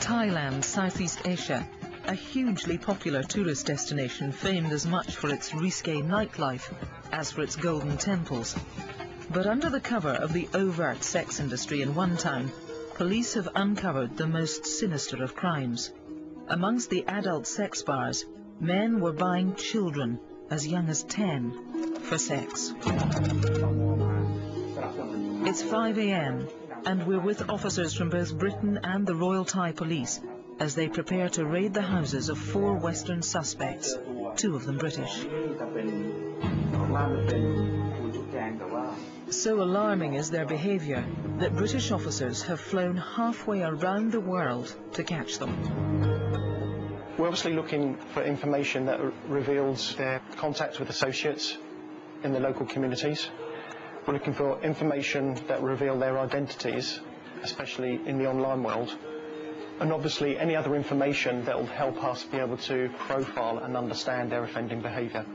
Thailand, Southeast Asia, a hugely popular tourist destination famed as much for its risque nightlife as for its golden temples. But under the cover of the overt sex industry in one town, police have uncovered the most sinister of crimes. Amongst the adult sex bars, men were buying children as young as 10 for sex. It's 5 a.m. and we're with officers from both Britain and the Royal Thai Police as they prepare to raid the houses of 4 Western suspects, 2 of them British. So alarming is their behaviour that British officers have flown halfway around the world to catch them. We're obviously looking for information that reveals their contacts with associates in the local communities. We're looking for information that reveal their identities, especially in the online world. And obviously any other information that will help us be able to profile and understand their offending behaviour.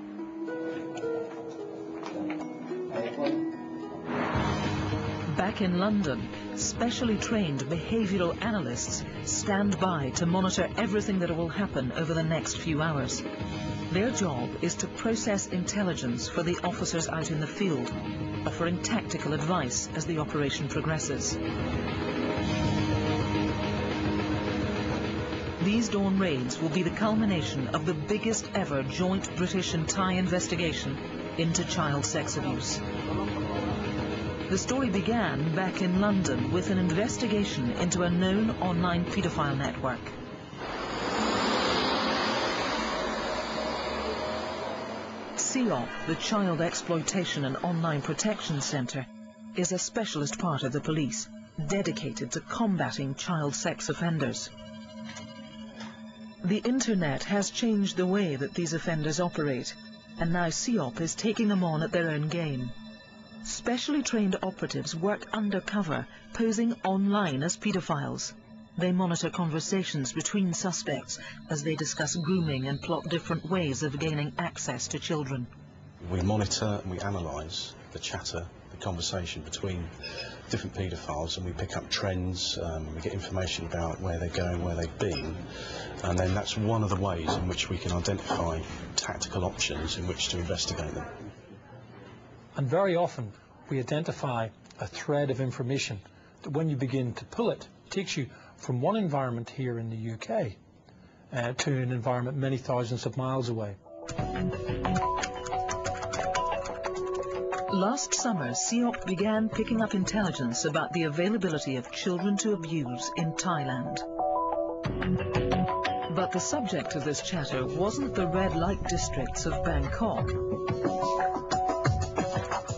Back in London, specially trained behavioural analysts stand by to monitor everything that will happen over the next few hours. Their job is to process intelligence for the officers out in the field, offering tactical advice as the operation progresses. These dawn raids will be the culmination of the biggest ever joint British and Thai investigation into child sex abuse. The story began back in London with an investigation into a known online paedophile network. CEOP, the Child Exploitation and Online Protection Centre, is a specialist part of the police, dedicated to combating child sex offenders. The internet has changed the way that these offenders operate, and now CEOP is taking them on at their own game. Specially trained operatives work undercover, posing online as paedophiles. They monitor conversations between suspects as they discuss grooming and plot different ways of gaining access to children. We monitor and we analyse the chatter, the conversation between different paedophiles, and we pick up trends, we get information about where they're going, where they've been, and then that's one of the ways in which we can identify tactical options in which to investigate them. And very often we identify a thread of information that when you begin to pull it, takes you from one environment here in the UK to an environment many thousands of miles away. Last summer, CEOP began picking up intelligence about the availability of children to abuse in Thailand. But the subject of this chatter wasn't the red light districts of Bangkok.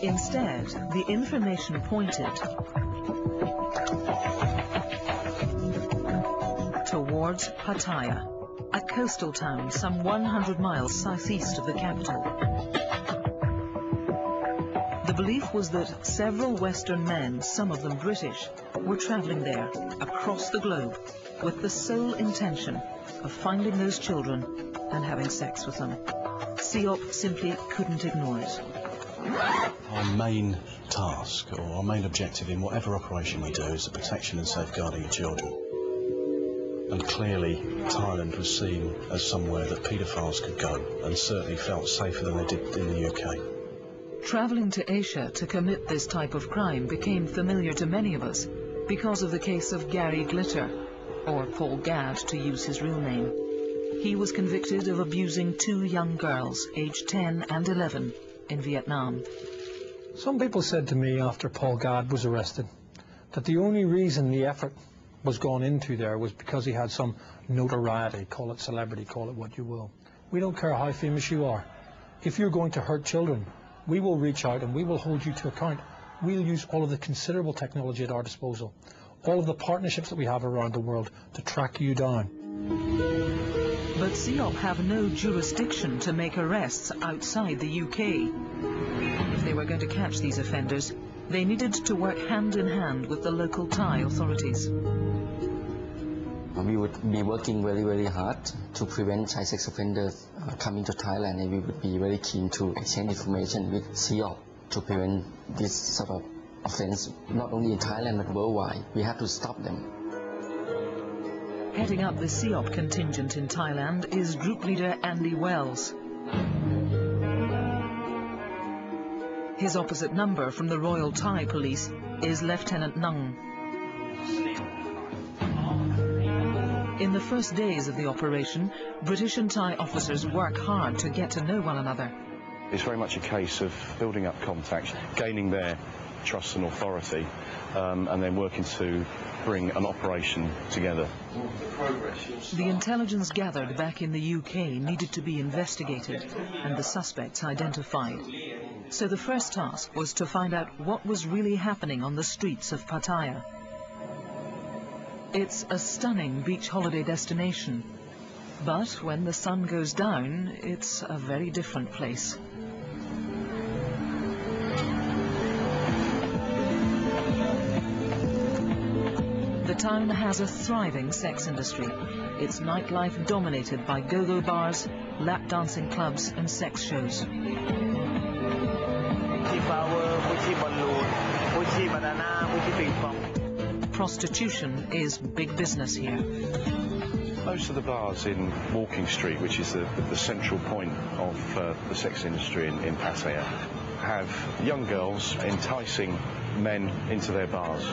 Instead, the information pointed towards Pattaya, a coastal town some 100 miles southeast of the capital. The belief was that several Western men, some of them British, were travelling there across the globe with the sole intention of finding those children and having sex with them. CEOP simply couldn't ignore it. Our main task, or our main objective in whatever operation we do, is the protection and safeguarding of children. And clearly Thailand was seen as somewhere that paedophiles could go, and certainly felt safer than they did in the UK. Travelling to Asia to commit this type of crime became familiar to many of us because of the case of Gary Glitter, or Paul Gadd to use his real name. He was convicted of abusing 2 young girls, aged 10 and 11, in Vietnam. Some people said to me after Paul Gadd was arrested that the only reason the effort was gone into there was because he had some notoriety, call it celebrity, call it what you will. We don't care how famous you are. If you're going to hurt children, we will reach out and we will hold you to account. We'll use all of the considerable technology at our disposal, all of the partnerships that we have around the world to track you down. But CEOP have no jurisdiction to make arrests outside the UK. If they were going to catch these offenders, they needed to work hand in hand with the local Thai authorities. We would be working very, very hard to prevent child sex offenders coming to Thailand, and we would be very keen to exchange information with CEOP to prevent this sort of offence, not only in Thailand but worldwide. We have to stop them. Heading up the SEOP contingent in Thailand is group leader Andy Wells. His opposite number from the Royal Thai Police is Lieutenant Nung. In the first days of the operation, British and Thai officers work hard to get to know one another. It's very much a case of building up contacts, gaining their trust and authority, and then working to bring an operation together. The intelligence gathered back in the UK needed to be investigated and the suspects identified. So the first task was to find out what was really happening on the streets of Pattaya. It's a stunning beach holiday destination, but when the sun goes down, it's a very different place. The town has a thriving sex industry. Its nightlife dominated by go-go bars, lap dancing clubs and sex shows. Prostitution is big business here. Most of the bars in Walking Street, which is the central point of the sex industry in Pattaya, have young girls enticing men into their bars.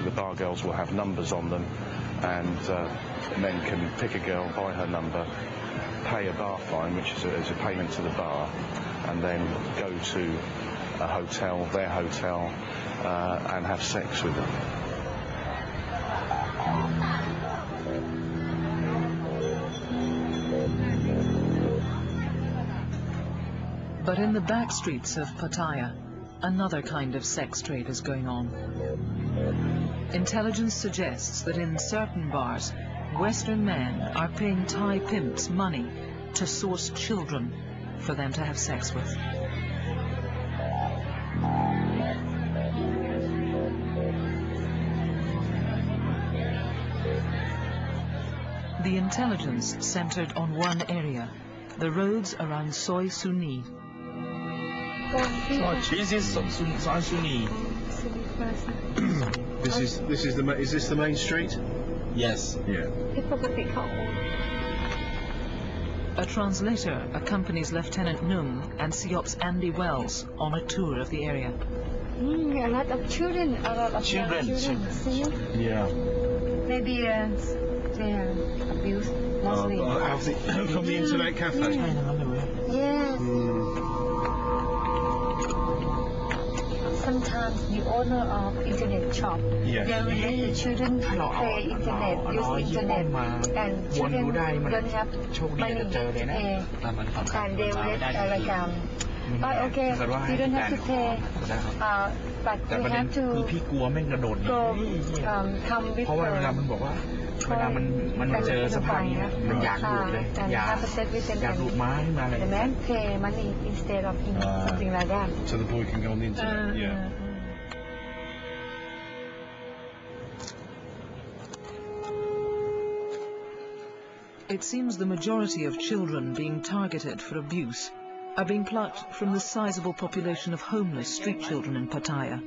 The bar girls will have numbers on them, and men can pick a girl, buy her number, pay a bar fine, which is a payment to the bar, and then go to a hotel, their hotel, and have sex with them. But in the back streets of Pattaya, another kind of sex trade is going on. Intelligence suggests that in certain bars, Western men are paying Thai pimps money to source children for them to have sex with. The intelligence centered on one area, the roads around Soi Suni. This is Soi Suni. Is this the main street? Yes. A translator accompanies Lieutenant Nung and SEOP's Andy Wells on a tour of the area. A lot of children, Children. Yeah. Maybe they are abused mostly. From the internet cafe? Yes. Sometimes the owner of internet shop, Yes. they will let the children play internet, use internet, and children don't have money to pay, and they will let okay, you don't have to pay, but you have to พี่กลัวแม่งกระโดด go come with เพราะว่าเวลามันบอกว่าเวลามันเจอสภาพนี้มันอยากหลุดเลยอยากหลุดไม้มาอะไร The man pay money instead of him, something like that. So the boy can go on the internet, yeah. It seems the majority of children being targeted for abuse are being plucked from the sizable population of homeless street children in Pattaya,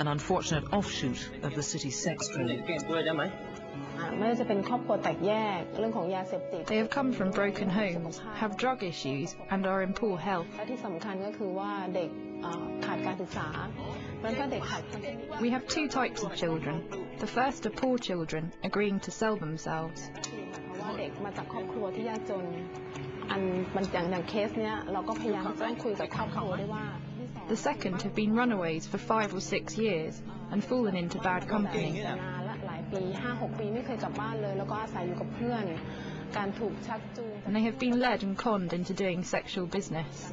an unfortunate offshoot of the city's sex trade. They have come from broken homes, have drug issues and are in poor health. We have two types of children. The first are poor children agreeing to sell themselves. The second have been runaways for 5 or 6 years and fallen into bad company. And they have been led and conned into doing sexual business.